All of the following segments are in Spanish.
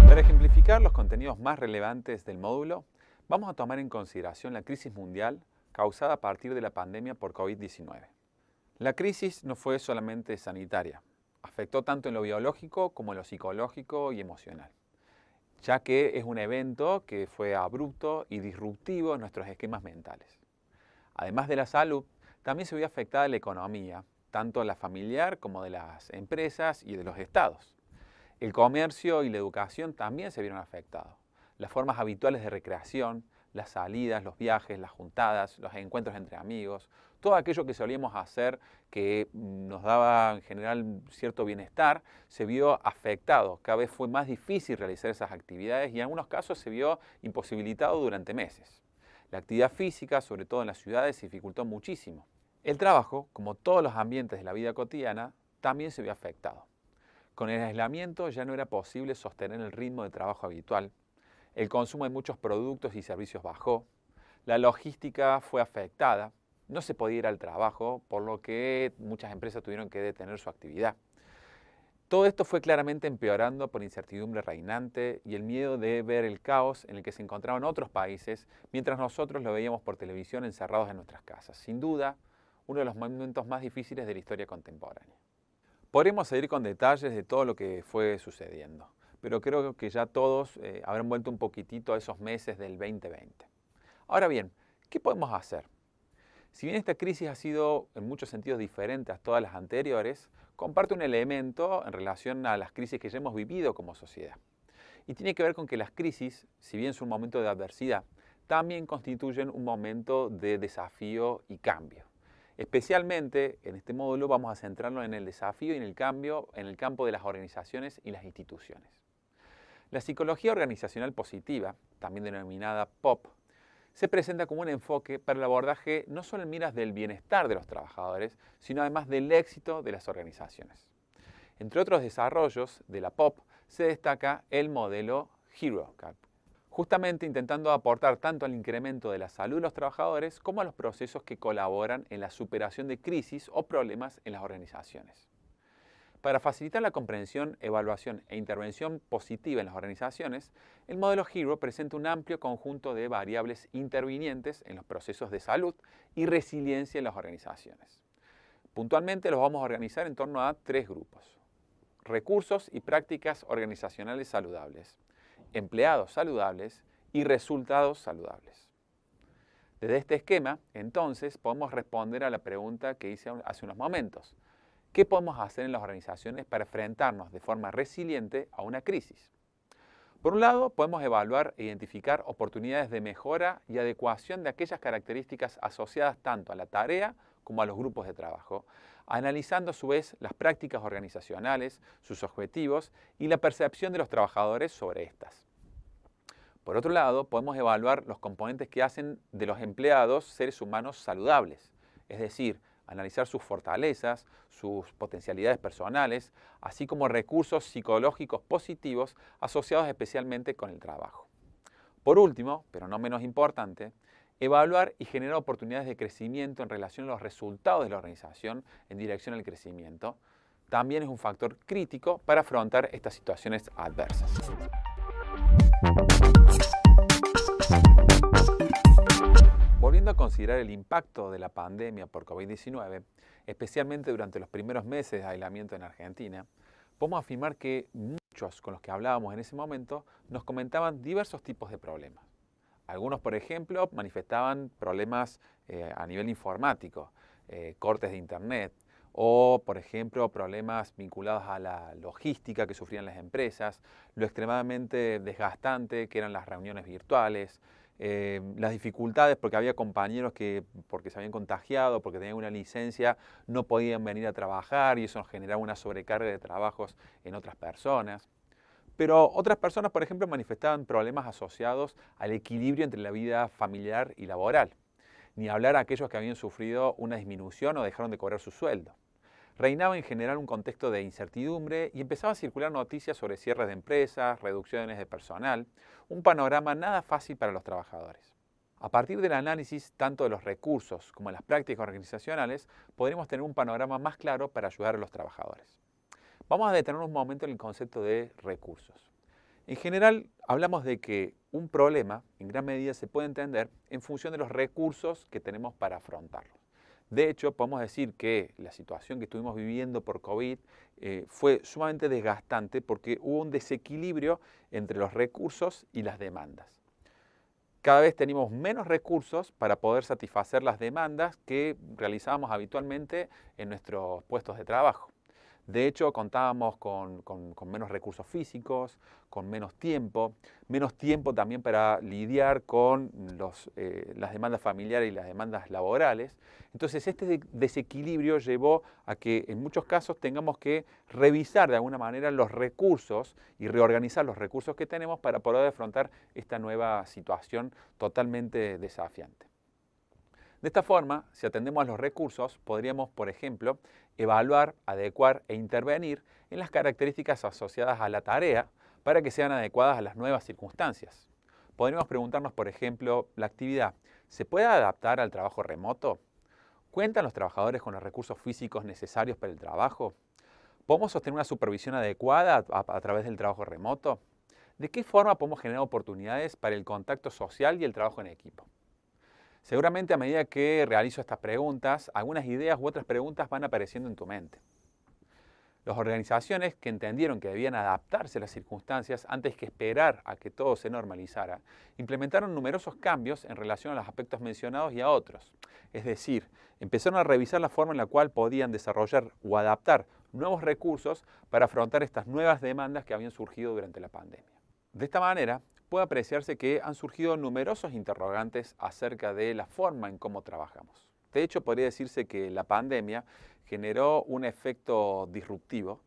Para ejemplificar los contenidos más relevantes del módulo, vamos a tomar en consideración la crisis mundial causada a partir de la pandemia por COVID-19. La crisis no fue solamente sanitaria, afectó tanto en lo biológico como en lo psicológico y emocional, ya que es un evento que fue abrupto y disruptivo en nuestros esquemas mentales. Además de la salud, también se vio afectada la economía, tanto la familiar como de las empresas y de los estados. El comercio y la educación también se vieron afectados. Las formas habituales de recreación, las salidas, los viajes, las juntadas, los encuentros entre amigos, todo aquello que solíamos hacer que nos daba en general cierto bienestar, se vio afectado. Cada vez fue más difícil realizar esas actividades y en algunos casos se vio imposibilitado durante meses. La actividad física, sobre todo en las ciudades, se dificultó muchísimo. El trabajo, como todos los ambientes de la vida cotidiana, también se vio afectado. Con el aislamiento ya no era posible sostener el ritmo de trabajo habitual. El consumo de muchos productos y servicios bajó. La logística fue afectada. No se podía ir al trabajo, por lo que muchas empresas tuvieron que detener su actividad. Todo esto fue claramente empeorando por incertidumbre reinante y el miedo de ver el caos en el que se encontraban otros países, mientras nosotros lo veíamos por televisión encerrados en nuestras casas. Sin duda, uno de los momentos más difíciles de la historia contemporánea. Podremos seguir con detalles de todo lo que fue sucediendo, pero creo que ya todos habrán vuelto un poquitito a esos meses del 2020. Ahora bien, ¿qué podemos hacer? Si bien esta crisis ha sido en muchos sentidos diferente a todas las anteriores, comparte un elemento en relación a las crisis que ya hemos vivido como sociedad. Y tiene que ver con que las crisis, si bien son un momento de adversidad, también constituyen un momento de desafío y cambio. Especialmente en este módulo vamos a centrarnos en el desafío y en el cambio en el campo de las organizaciones y las instituciones. La psicología organizacional positiva, también denominada POP, se presenta como un enfoque para el abordaje no solo en miras del bienestar de los trabajadores, sino además del éxito de las organizaciones. Entre otros desarrollos de la POP se destaca el modelo HERO, justamente intentando aportar tanto al incremento de la salud de los trabajadores como a los procesos que colaboran en la superación de crisis o problemas en las organizaciones. Para facilitar la comprensión, evaluación e intervención positiva en las organizaciones, el modelo HERO presenta un amplio conjunto de variables intervinientes en los procesos de salud y resiliencia en las organizaciones. Puntualmente los vamos a organizar en torno a tres grupos: recursos y prácticas organizacionales saludables, empleados saludables y resultados saludables. Desde este esquema, entonces, podemos responder a la pregunta que hice hace unos momentos. ¿Qué podemos hacer en las organizaciones para enfrentarnos de forma resiliente a una crisis? Por un lado, podemos evaluar e identificar oportunidades de mejora y adecuación de aquellas características asociadas tanto a la tarea como a los grupos de trabajo, analizando a su vez las prácticas organizacionales, sus objetivos y la percepción de los trabajadores sobre estas. Por otro lado, podemos evaluar los componentes que hacen de los empleados seres humanos saludables, es decir, analizar sus fortalezas, sus potencialidades personales, así como recursos psicológicos positivos asociados especialmente con el trabajo. Por último, pero no menos importante, evaluar y generar oportunidades de crecimiento en relación a los resultados de la organización en dirección al crecimiento también es un factor crítico para afrontar estas situaciones adversas. Volviendo a considerar el impacto de la pandemia por COVID-19, especialmente durante los primeros meses de aislamiento en Argentina, podemos afirmar que muchos con los que hablábamos en ese momento nos comentaban diversos tipos de problemas. Algunos, por ejemplo, manifestaban problemas a nivel informático, cortes de internet, o, por ejemplo, problemas vinculados a la logística que sufrían las empresas, lo extremadamente desgastante que eran las reuniones virtuales, las dificultades porque había compañeros que, porque se habían contagiado, porque tenían una licencia, no podían venir a trabajar y eso nos generaba una sobrecarga de trabajos en otras personas. Pero otras personas, por ejemplo, manifestaban problemas asociados al equilibrio entre la vida familiar y laboral. Ni hablar a aquellos que habían sufrido una disminución o dejaron de cobrar su sueldo. Reinaba en general un contexto de incertidumbre y empezaba a circular noticias sobre cierres de empresas, reducciones de personal, un panorama nada fácil para los trabajadores. A partir del análisis tanto de los recursos como de las prácticas organizacionales, podremos tener un panorama más claro para ayudar a los trabajadores. Vamos a detener un momento en el concepto de recursos. En general, hablamos de que un problema, en gran medida, se puede entender en función de los recursos que tenemos para afrontarlo. De hecho, podemos decir que la situación que estuvimos viviendo por COVID fue sumamente desgastante porque hubo un desequilibrio entre los recursos y las demandas. Cada vez teníamos menos recursos para poder satisfacer las demandas que realizábamos habitualmente en nuestros puestos de trabajo. De hecho, contábamos con menos recursos físicos, con menos tiempo también para lidiar con las demandas familiares y las demandas laborales. Entonces, este desequilibrio llevó a que en muchos casos tengamos que revisar de alguna manera los recursos y reorganizar los recursos que tenemos para poder afrontar esta nueva situación totalmente desafiante. De esta forma, si atendemos a los recursos, podríamos, por ejemplo, evaluar, adecuar e intervenir en las características asociadas a la tarea para que sean adecuadas a las nuevas circunstancias. Podríamos preguntarnos, por ejemplo, ¿la actividad se puede adaptar al trabajo remoto? ¿Cuentan los trabajadores con los recursos físicos necesarios para el trabajo? ¿Podemos sostener una supervisión adecuada a través del trabajo remoto? ¿De qué forma podemos generar oportunidades para el contacto social y el trabajo en equipo? Seguramente a medida que realizo estas preguntas, algunas ideas u otras preguntas van apareciendo en tu mente. Las organizaciones que entendieron que debían adaptarse a las circunstancias antes que esperar a que todo se normalizara, implementaron numerosos cambios en relación a los aspectos mencionados y a otros. Es decir, empezaron a revisar la forma en la cual podían desarrollar o adaptar nuevos recursos para afrontar estas nuevas demandas que habían surgido durante la pandemia. De esta manera, puede apreciarse que han surgido numerosos interrogantes acerca de la forma en cómo trabajamos. De hecho, podría decirse que la pandemia generó un efecto disruptivo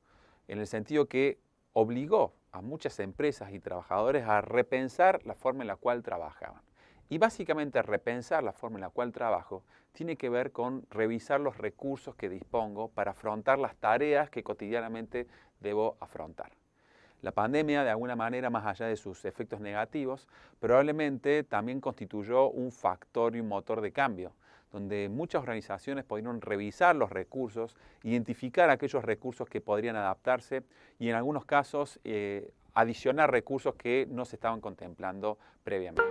en el sentido que obligó a muchas empresas y trabajadores a repensar la forma en la cual trabajaban. Y básicamente repensar la forma en la cual trabajo tiene que ver con revisar los recursos que dispongo para afrontar las tareas que cotidianamente debo afrontar. La pandemia, de alguna manera, más allá de sus efectos negativos, probablemente también constituyó un factor y un motor de cambio, donde muchas organizaciones pudieron revisar los recursos, identificar aquellos recursos que podrían adaptarse y en algunos casos adicionar recursos que no se estaban contemplando previamente.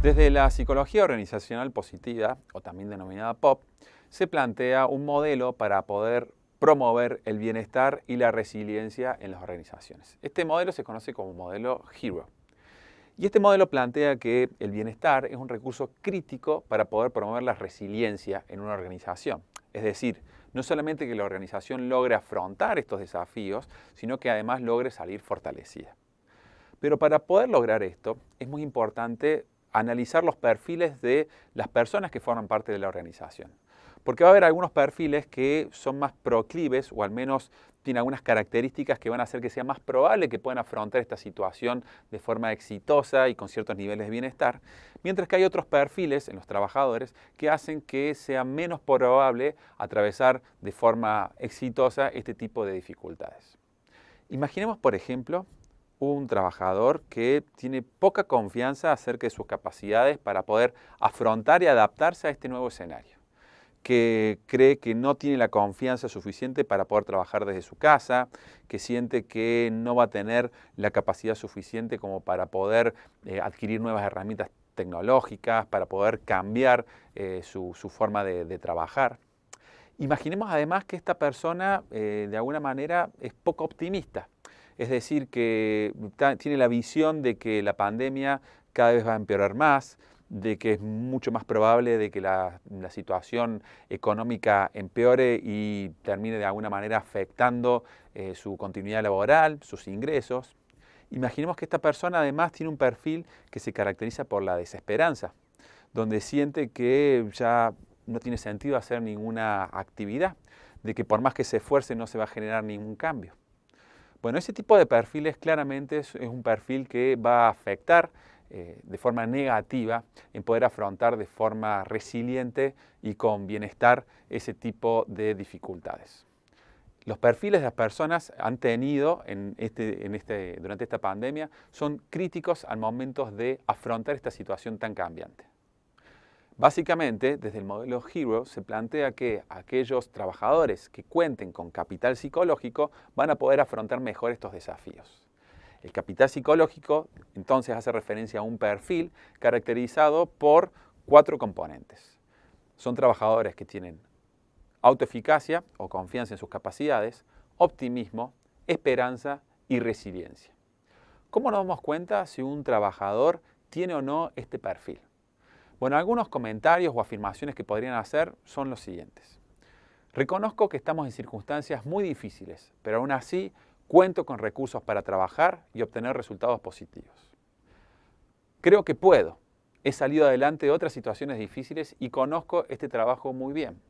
Desde la psicología organizacional positiva, o también denominada POP, se plantea un modelo para poder promover el bienestar y la resiliencia en las organizaciones. Este modelo se conoce como modelo HERO. Y este modelo plantea que el bienestar es un recurso crítico para poder promover la resiliencia en una organización. Es decir, no solamente que la organización logre afrontar estos desafíos, sino que además logre salir fortalecida. Pero para poder lograr esto, es muy importante analizar los perfiles de las personas que forman parte de la organización. Porque va a haber algunos perfiles que son más proclives o al menos tienen algunas características que van a hacer que sea más probable que puedan afrontar esta situación de forma exitosa y con ciertos niveles de bienestar, mientras que hay otros perfiles en los trabajadores que hacen que sea menos probable atravesar de forma exitosa este tipo de dificultades. Imaginemos, por ejemplo, un trabajador que tiene poca confianza acerca de sus capacidades para poder afrontar y adaptarse a este nuevo escenario, que cree que no tiene la confianza suficiente para poder trabajar desde su casa, que siente que no va a tener la capacidad suficiente como para poder adquirir nuevas herramientas tecnológicas, para poder cambiar su forma de trabajar. Imaginemos además que esta persona de alguna manera es poco optimista. Es decir, que tiene la visión de que la pandemia cada vez va a empeorar más, de que es mucho más probable de que la situación económica empeore y termine de alguna manera afectando su continuidad laboral, sus ingresos. Imaginemos que esta persona además tiene un perfil que se caracteriza por la desesperanza, donde siente que ya no tiene sentido hacer ninguna actividad, de que por más que se esfuerce no se va a generar ningún cambio. Bueno, ese tipo de perfiles claramente es un perfil que va a afectar de forma negativa en poder afrontar de forma resiliente y con bienestar ese tipo de dificultades. Los perfiles de las personas han tenido durante esta pandemia son críticos al momento de afrontar esta situación tan cambiante. Básicamente, desde el modelo Hero se plantea que aquellos trabajadores que cuenten con capital psicológico van a poder afrontar mejor estos desafíos. El capital psicológico entonces hace referencia a un perfil caracterizado por 4 componentes. Son trabajadores que tienen autoeficacia o confianza en sus capacidades, optimismo, esperanza y resiliencia. ¿Cómo nos damos cuenta si un trabajador tiene o no este perfil? Bueno, algunos comentarios o afirmaciones que podrían hacer son los siguientes. Reconozco que estamos en circunstancias muy difíciles, pero aún así cuento con recursos para trabajar y obtener resultados positivos. Creo que puedo. He salido adelante de otras situaciones difíciles y conozco este trabajo muy bien.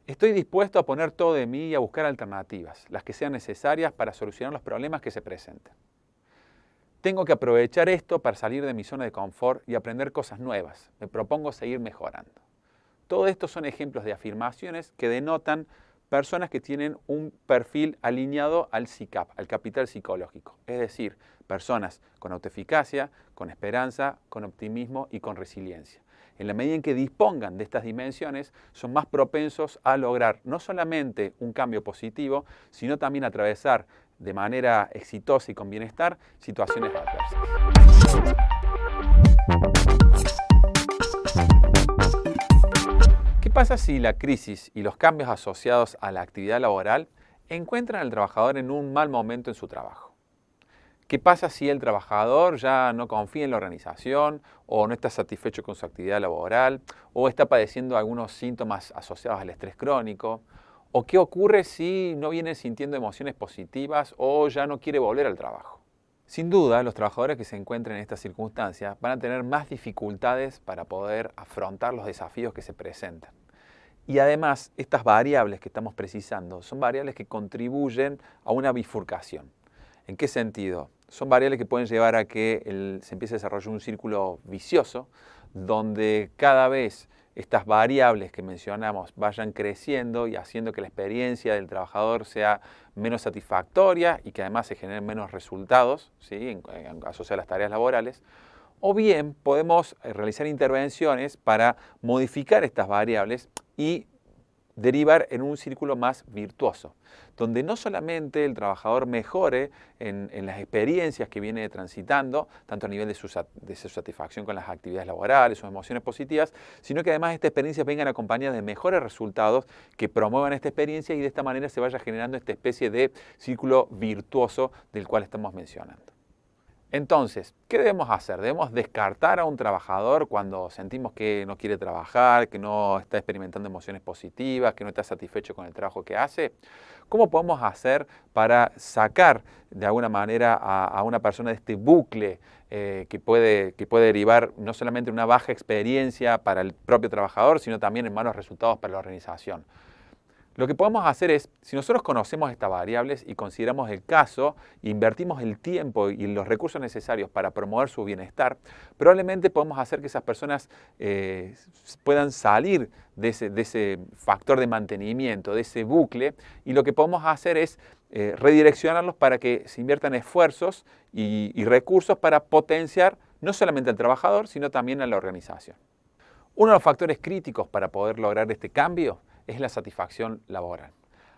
Estoy dispuesto a poner todo de mí y a buscar alternativas, las que sean necesarias para solucionar los problemas que se presenten. Tengo que aprovechar esto para salir de mi zona de confort y aprender cosas nuevas. Me propongo seguir mejorando. Todo esto son ejemplos de afirmaciones que denotan personas que tienen un perfil alineado al CICAP, al capital psicológico. Es decir, personas con autoeficacia, con esperanza, con optimismo y con resiliencia. En la medida en que dispongan de estas dimensiones, son más propensos a lograr no solamente un cambio positivo, sino también atravesar de manera exitosa y con bienestar situaciones adversas. ¿Qué pasa si la crisis y los cambios asociados a la actividad laboral encuentran al trabajador en un mal momento en su trabajo? ¿Qué pasa si el trabajador ya no confía en la organización o no está satisfecho con su actividad laboral o está padeciendo algunos síntomas asociados al estrés crónico? ¿O qué ocurre si no viene sintiendo emociones positivas o ya no quiere volver al trabajo? Sin duda, los trabajadores que se encuentren en estas circunstancias van a tener más dificultades para poder afrontar los desafíos que se presentan. Y además, estas variables que estamos precisando son variables que contribuyen a una bifurcación. ¿En qué sentido? Son variables que pueden llevar a que se empiece a desarrollar un círculo vicioso, donde cada vez estas variables que mencionamos vayan creciendo y haciendo que la experiencia del trabajador sea menos satisfactoria y que además se generen menos resultados, ¿sí? asociados a las tareas laborales. O bien podemos realizar intervenciones para modificar estas variables y derivar en un círculo más virtuoso, donde no solamente el trabajador mejore en las experiencias que viene transitando, tanto a nivel de su satisfacción con las actividades laborales, sus emociones positivas, sino que además estas experiencias vengan acompañadas de mejores resultados que promuevan esta experiencia y de esta manera se vaya generando esta especie de círculo virtuoso del cual estamos mencionando. Entonces, ¿qué debemos hacer? ¿Debemos descartar a un trabajador cuando sentimos que no quiere trabajar, que no está experimentando emociones positivas, que no está satisfecho con el trabajo que hace? ¿Cómo podemos hacer para sacar de alguna manera a una persona de este bucle que puede derivar no solamente en una baja experiencia para el propio trabajador, sino también en malos resultados para la organización? Lo que podemos hacer es, si nosotros conocemos estas variables y consideramos el caso, invertimos el tiempo y los recursos necesarios para promover su bienestar, probablemente podemos hacer que esas personas puedan salir de ese factor de mantenimiento, de ese bucle, y lo que podemos hacer es redireccionarlos para que se inviertan esfuerzos y recursos para potenciar no solamente al trabajador, sino también a la organización. Uno de los factores críticos para poder lograr este cambio es la satisfacción laboral.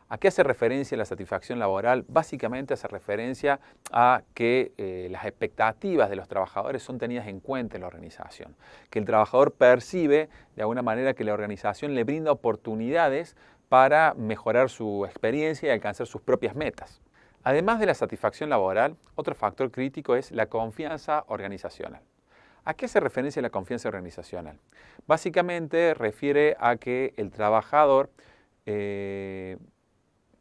¿A qué hace referencia la satisfacción laboral? Básicamente hace referencia a que las expectativas de los trabajadores son tenidas en cuenta en la organización, que el trabajador percibe de alguna manera que la organización le brinda oportunidades para mejorar su experiencia y alcanzar sus propias metas. Además de la satisfacción laboral, otro factor crítico es la confianza organizacional. ¿A qué hace referencia la confianza organizacional? Básicamente refiere a que el trabajador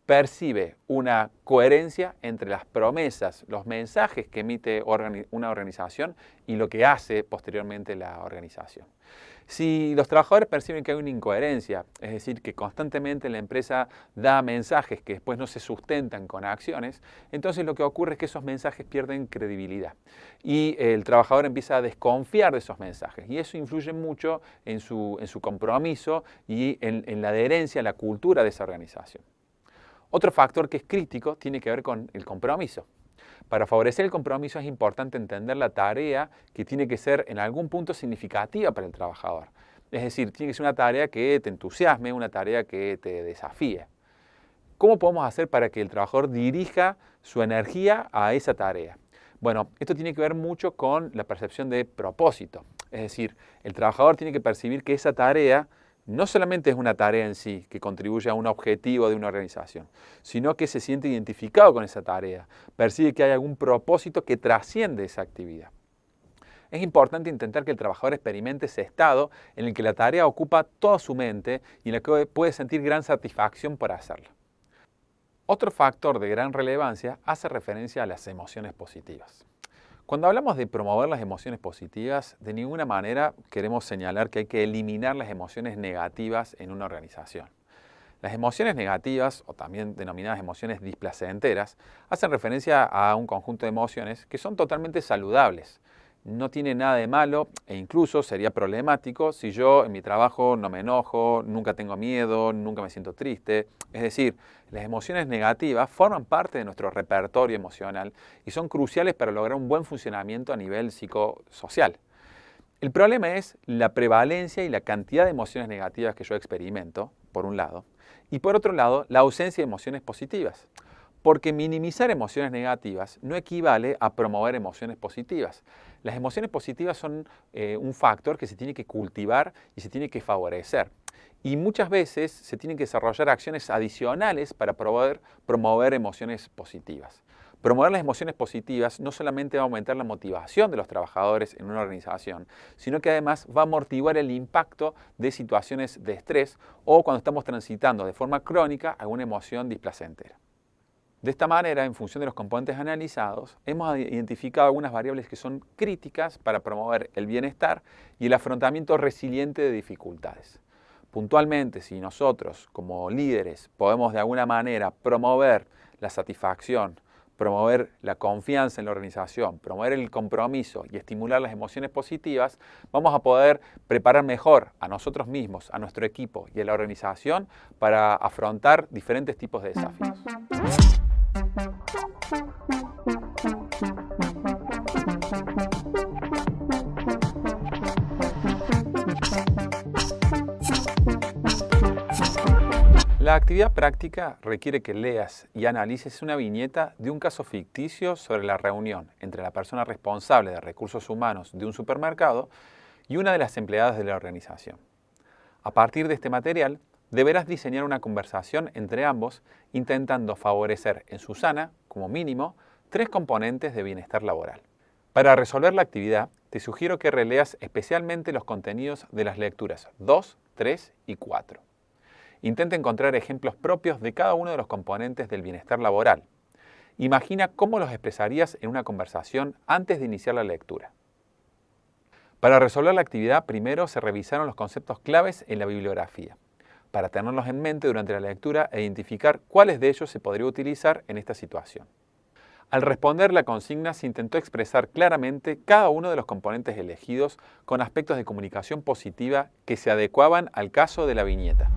percibe una coherencia entre las promesas, los mensajes que emite una organización y lo que hace posteriormente la organización. Si los trabajadores perciben que hay una incoherencia, es decir, que constantemente la empresa da mensajes que después no se sustentan con acciones, entonces lo que ocurre es que esos mensajes pierden credibilidad y el trabajador empieza a desconfiar de esos mensajes y eso influye mucho en su compromiso y en la adherencia a la cultura de esa organización. Otro factor que es crítico tiene que ver con el compromiso. Para favorecer el compromiso es importante entender la tarea que tiene que ser en algún punto significativa para el trabajador. Es decir, tiene que ser una tarea que te entusiasme, una tarea que te desafíe. ¿Cómo podemos hacer para que el trabajador dirija su energía a esa tarea? Bueno, esto tiene que ver mucho con la percepción de propósito. Es decir, el trabajador tiene que percibir que esa tarea no solamente es una tarea en sí que contribuye a un objetivo de una organización, sino que se siente identificado con esa tarea, percibe que hay algún propósito que trasciende esa actividad. Es importante intentar que el trabajador experimente ese estado en el que la tarea ocupa toda su mente y en la que puede sentir gran satisfacción por hacerla. Otro factor de gran relevancia hace referencia a las emociones positivas. Cuando hablamos de promover las emociones positivas, de ninguna manera queremos señalar que hay que eliminar las emociones negativas en una organización. Las emociones negativas, o también denominadas emociones displacenteras, hacen referencia a un conjunto de emociones que son totalmente saludables. No tiene nada de malo e incluso sería problemático si yo en mi trabajo no me enojo, nunca tengo miedo, nunca me siento triste. Es decir, las emociones negativas forman parte de nuestro repertorio emocional y son cruciales para lograr un buen funcionamiento a nivel psicosocial. El problema es la prevalencia y la cantidad de emociones negativas que yo experimento, por un lado, y por otro lado, la ausencia de emociones positivas. Porque minimizar emociones negativas no equivale a promover emociones positivas. Las emociones positivas son un factor que se tiene que cultivar y se tiene que favorecer. Y muchas veces se tienen que desarrollar acciones adicionales para promover emociones positivas. Promover las emociones positivas no solamente va a aumentar la motivación de los trabajadores en una organización, sino que además va a amortiguar el impacto de situaciones de estrés o cuando estamos transitando de forma crónica alguna emoción displacentera. De esta manera, en función de los componentes analizados, hemos identificado algunas variables que son críticas para promover el bienestar y el afrontamiento resiliente de dificultades. Puntualmente, si nosotros, como líderes, podemos de alguna manera promover la satisfacción, promover la confianza en la organización, promover el compromiso y estimular las emociones positivas, vamos a poder preparar mejor a nosotros mismos, a nuestro equipo y a la organización para afrontar diferentes tipos de desafíos. La actividad práctica requiere que leas y analices una viñeta de un caso ficticio sobre la reunión entre la persona responsable de recursos humanos de un supermercado y una de las empleadas de la organización. A partir de este material, deberás diseñar una conversación entre ambos intentando favorecer en Susana, como mínimo, 3 componentes de bienestar laboral. Para resolver la actividad, te sugiero que releas especialmente los contenidos de las lecturas 2, 3 y 4. Intenta encontrar ejemplos propios de cada uno de los componentes del bienestar laboral. Imagina cómo los expresarías en una conversación antes de iniciar la lectura. Para resolver la actividad, primero se revisaron los conceptos claves en la bibliografía, para tenerlos en mente durante la lectura e identificar cuáles de ellos se podría utilizar en esta situación. Al responder la consigna se intentó expresar claramente cada uno de los componentes elegidos con aspectos de comunicación positiva que se adecuaban al caso de la viñeta.